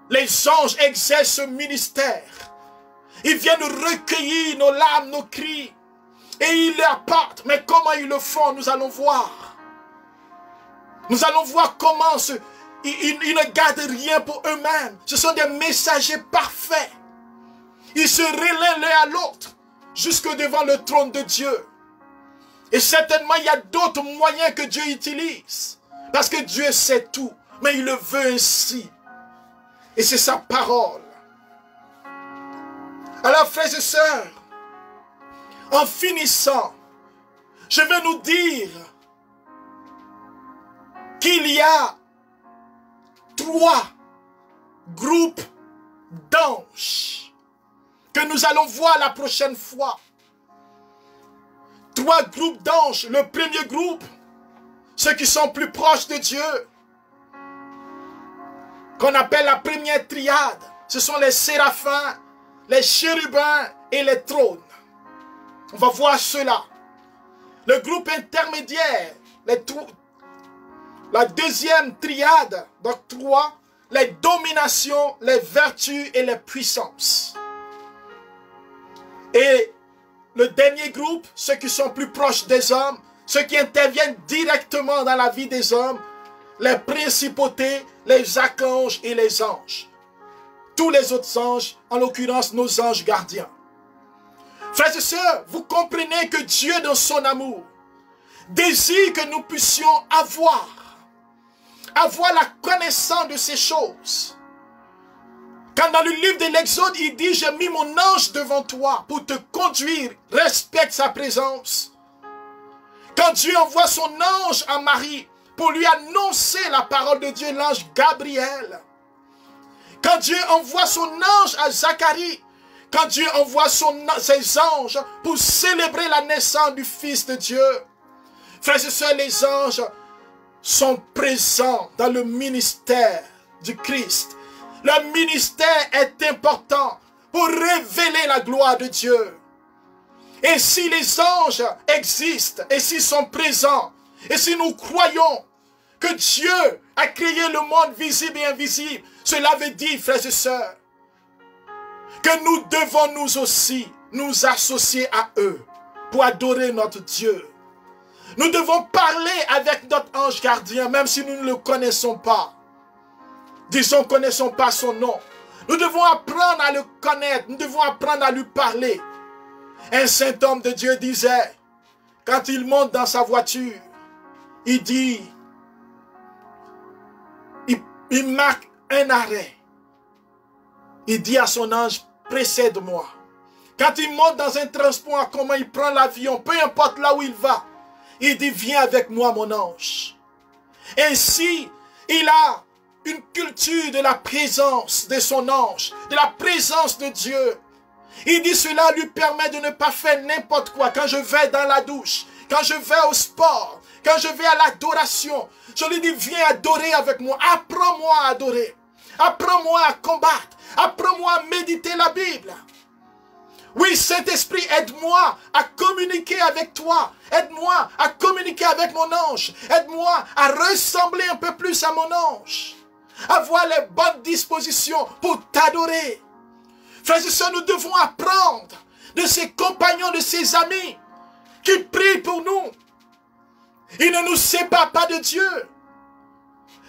Les anges exercent ce ministère. Ils viennent recueillir nos larmes, nos cris. Et ils les apportent. Mais comment ils le font, nous allons voir. Nous allons voir comment ils ne gardent rien pour eux-mêmes. Ce sont des messagers parfaits. Ils se relaient l'un à l'autre jusque devant le trône de Dieu. Et certainement, il y a d'autres moyens que Dieu utilise. Parce que Dieu sait tout. Mais il le veut ainsi. Et c'est sa parole. Alors, frères et sœurs, en finissant, je vais nous dire qu'il y a 3 groupes d'anges que nous allons voir la prochaine fois. 3 groupes d'anges. Le premier groupe, ceux qui sont plus proches de Dieu, qu'on appelle la première triade. Ce sont les séraphins, les chérubins et les trônes. On va voir cela. Le groupe intermédiaire, la deuxième triade, donc 3, les dominations, les vertus et les puissances. Et le dernier groupe, ceux qui sont plus proches des hommes, ceux qui interviennent directement dans la vie des hommes, les principautés, les archanges et les anges. Tous les autres anges, en l'occurrence nos anges gardiens. Frères et sœurs, vous comprenez que Dieu, dans son amour, désire que nous puissions avoir la connaissance de ces choses. Quand dans le livre de l'Exode, il dit, j'ai mis mon ange devant toi pour te conduire, respecte sa présence. Quand Dieu envoie son ange à Marie pour lui annoncer la parole de Dieu, l'ange Gabriel. Quand Dieu envoie son ange à Zacharie, quand Dieu envoie ses anges pour célébrer la naissance du Fils de Dieu. Frères et sœurs, les anges sont présents dans le ministère du Christ. Leur ministère est important pour révéler la gloire de Dieu. Et si les anges existent, et s'ils sont présents, et si nous croyons que Dieu a créé le monde visible et invisible, cela veut dire, frères et sœurs, que nous devons nous aussi nous associer à eux pour adorer notre Dieu. Nous devons parler avec notre ange gardien, même si nous ne le connaissons pas. Disons, connaissons pas son nom. Nous devons apprendre à le connaître. Nous devons apprendre à lui parler. Un saint homme de Dieu disait, quand il monte dans sa voiture, il dit, il marque un arrêt. Il dit à son ange, précède-moi. Quand il monte dans un transport en commun, il prend l'avion, peu importe là où il va. Il dit, viens avec moi mon ange. Ainsi, il a une culture de la présence de son ange, de la présence de Dieu. Il dit, cela lui permet de ne pas faire n'importe quoi. Quand je vais dans la douche, quand je vais au sport, quand je vais à l'adoration, je lui dis, viens adorer avec moi. Apprends-moi à adorer. Apprends-moi à combattre. Apprends-moi à méditer la Bible. Oui, Saint-Esprit, aide-moi à communiquer avec toi. Aide-moi à communiquer avec mon ange. Aide-moi à ressembler un peu plus à mon ange. Avoir les bonnes dispositions pour t'adorer. Frères et sœurs, nous devons apprendre de ses compagnons, de ses amis qui prient pour nous. Ils ne nous séparent pas de Dieu.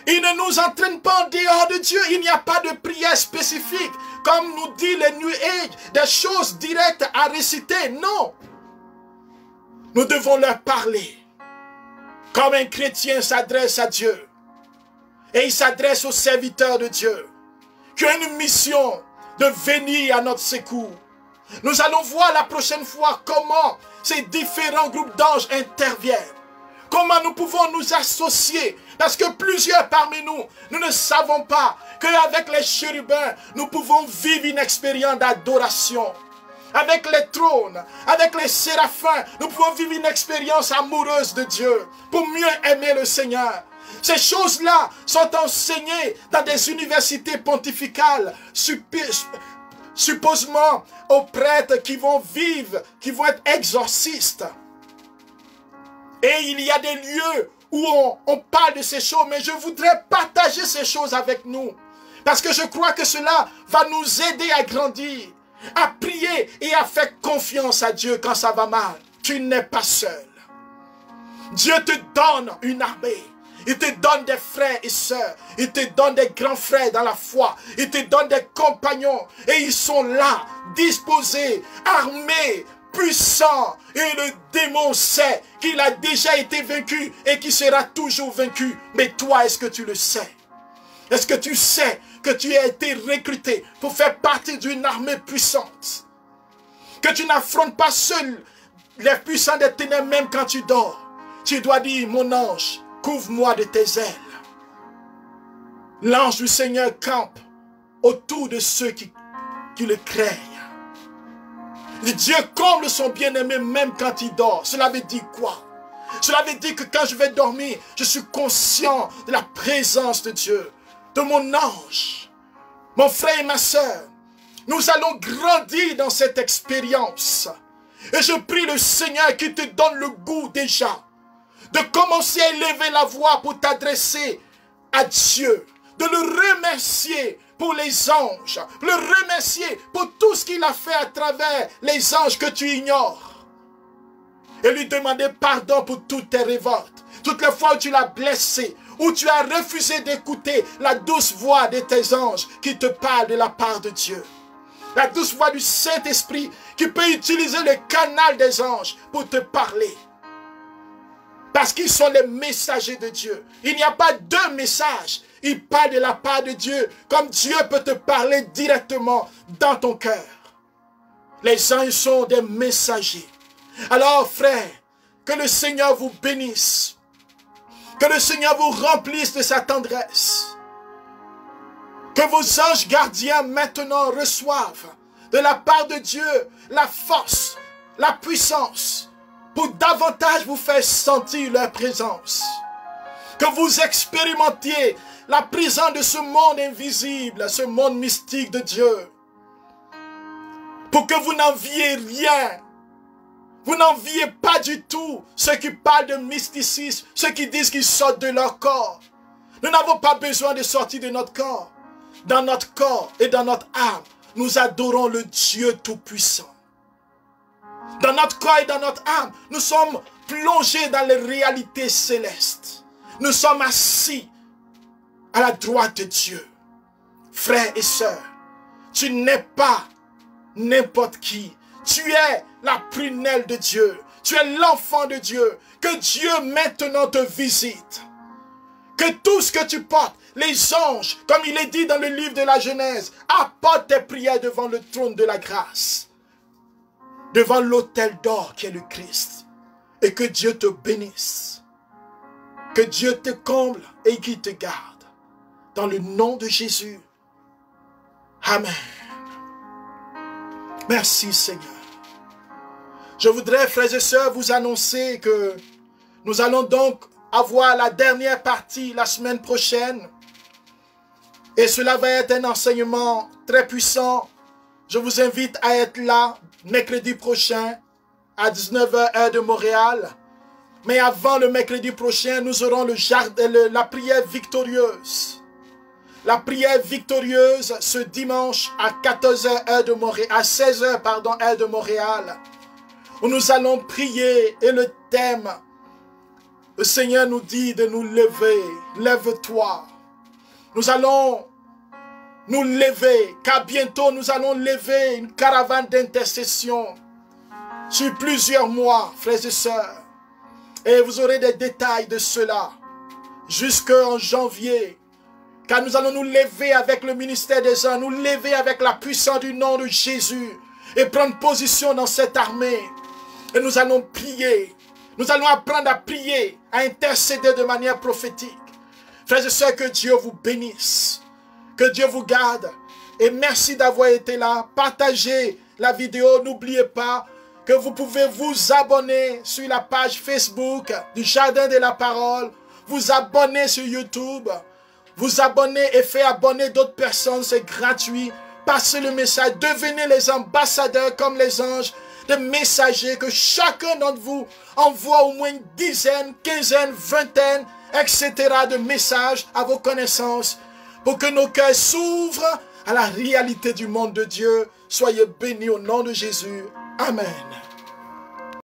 Ils ne nous entraînent pas en dehors de Dieu. Il n'y a pas de prière spécifique, comme nous dit les New Age, des choses directes à réciter. Non. Nous devons leur parler. Comme un chrétien s'adresse à Dieu. Et il s'adresse aux serviteurs de Dieu, qui ont une mission de venir à notre secours. Nous allons voir la prochaine fois comment ces différents groupes d'anges interviennent. Comment nous pouvons nous associer. Parce que plusieurs parmi nous, nous ne savons pas qu'avec les chérubins, nous pouvons vivre une expérience d'adoration. Avec les trônes, avec les séraphins, nous pouvons vivre une expérience amoureuse de Dieu pour mieux aimer le Seigneur. Ces choses-là sont enseignées dans des universités pontificales, supposément aux prêtres qui vont vivre, qui vont être exorcistes. Et il y a des lieux où on parle de ces choses, mais je voudrais partager ces choses avec nous. Parce que je crois que cela va nous aider à grandir, à prier et à faire confiance à Dieu quand ça va mal. Tu n'es pas seul. Dieu te donne une armée. Il te donne des frères et sœurs. Il te donne des grands frères dans la foi. Il te donne des compagnons. Et ils sont là, disposés, armés, puissants. Et le démon sait qu'il a déjà été vaincu et qu'il sera toujours vaincu. Mais toi, est-ce que tu le sais? Est-ce que tu sais que tu as été recruté pour faire partie d'une armée puissante? Que tu n'affrontes pas seul les puissants des ténèbres même quand tu dors. Tu dois dire, mon ange, couvre-moi de tes ailes. L'ange du Seigneur campe autour de ceux qui le craignent. Dieu comble son bien-aimé même quand il dort. Cela veut dire quoi? Cela veut dire que quand je vais dormir, je suis conscient de la présence de Dieu, de mon ange. Mon frère et ma soeur, nous allons grandir dans cette expérience. Et je prie le Seigneur qui te donne le goût déjà de commencer à élever la voix pour t'adresser à Dieu, de le remercier pour les anges, le remercier pour tout ce qu'il a fait à travers les anges que tu ignores. Et lui demander pardon pour toutes tes révoltes, toutes les fois où tu l'as blessé, où tu as refusé d'écouter la douce voix de tes anges qui te parlent de la part de Dieu. La douce voix du Saint-Esprit qui peut utiliser le canal des anges pour te parler. Parce qu'ils sont les messagers de Dieu. Il n'y a pas deux messages. Ils parlent de la part de Dieu, comme Dieu peut te parler directement dans ton cœur. Les anges sont des messagers. Alors, frères, que le Seigneur vous bénisse. Que le Seigneur vous remplisse de sa tendresse. Que vos anges gardiens maintenant reçoivent de la part de Dieu la force, la puissance, pour davantage vous faire sentir leur présence. Que vous expérimentiez la présence de ce monde invisible, ce monde mystique de Dieu. Pour que vous n'enviez rien. Vous n'enviez pas du tout ceux qui parlent de mysticisme, ceux qui disent qu'ils sortent de leur corps. Nous n'avons pas besoin de sortir de notre corps. Dans notre corps et dans notre âme, nous adorons le Dieu Tout-Puissant. Dans notre corps et dans notre âme, nous sommes plongés dans les réalités célestes. Nous sommes assis à la droite de Dieu. Frères et sœurs, tu n'es pas n'importe qui. Tu es la prunelle de Dieu. Tu es l'enfant de Dieu. Que Dieu maintenant te visite. Que tout ce que tu portes, les anges, comme il est dit dans le livre de la Genèse, apportent tes prières devant le trône de la grâce. Devant l'autel d'or qui est le Christ. Et que Dieu te bénisse. Que Dieu te comble et qu'il te garde. Dans le nom de Jésus. Amen. Merci Seigneur. Je voudrais, frères et sœurs, vous annoncer que nous allons donc avoir la dernière partie la semaine prochaine. Et cela va être un enseignement très puissant. Je vous invite à être là mercredi prochain à 19 h heure de Montréal. Mais avant le mercredi prochain, nous aurons la prière victorieuse. La prière victorieuse ce dimanche à 14 h heure de Montréal, à 16 h pardon, heure de Montréal. Où nous allons prier et le thème, le Seigneur nous dit de nous lever. Lève-toi. Nous allons nous lever, car bientôt nous allons lever une caravane d'intercession sur plusieurs mois, frères et sœurs. Et vous aurez des détails de cela jusqu'en janvier. Car nous allons nous lever avec le ministère des anges, nous lever avec la puissance du nom de Jésus et prendre position dans cette armée. Et nous allons prier. Nous allons apprendre à prier, à intercéder de manière prophétique. Frères et sœurs, que Dieu vous bénisse. Que Dieu vous garde. Et merci d'avoir été là. Partagez la vidéo. N'oubliez pas que vous pouvez vous abonner sur la page Facebook du Jardin de la Parole. Vous abonner sur YouTube. Vous abonner et faire abonner d'autres personnes. C'est gratuit. Passez le message. Devenez les ambassadeurs comme les anges. Des messagers, que chacun d'entre vous envoie au moins une dizaine, quinzaine, vingtaine, etc. de messages à vos connaissances pour que nos cœurs s'ouvrent à la réalité du monde de Dieu. Soyez bénis au nom de Jésus. Amen.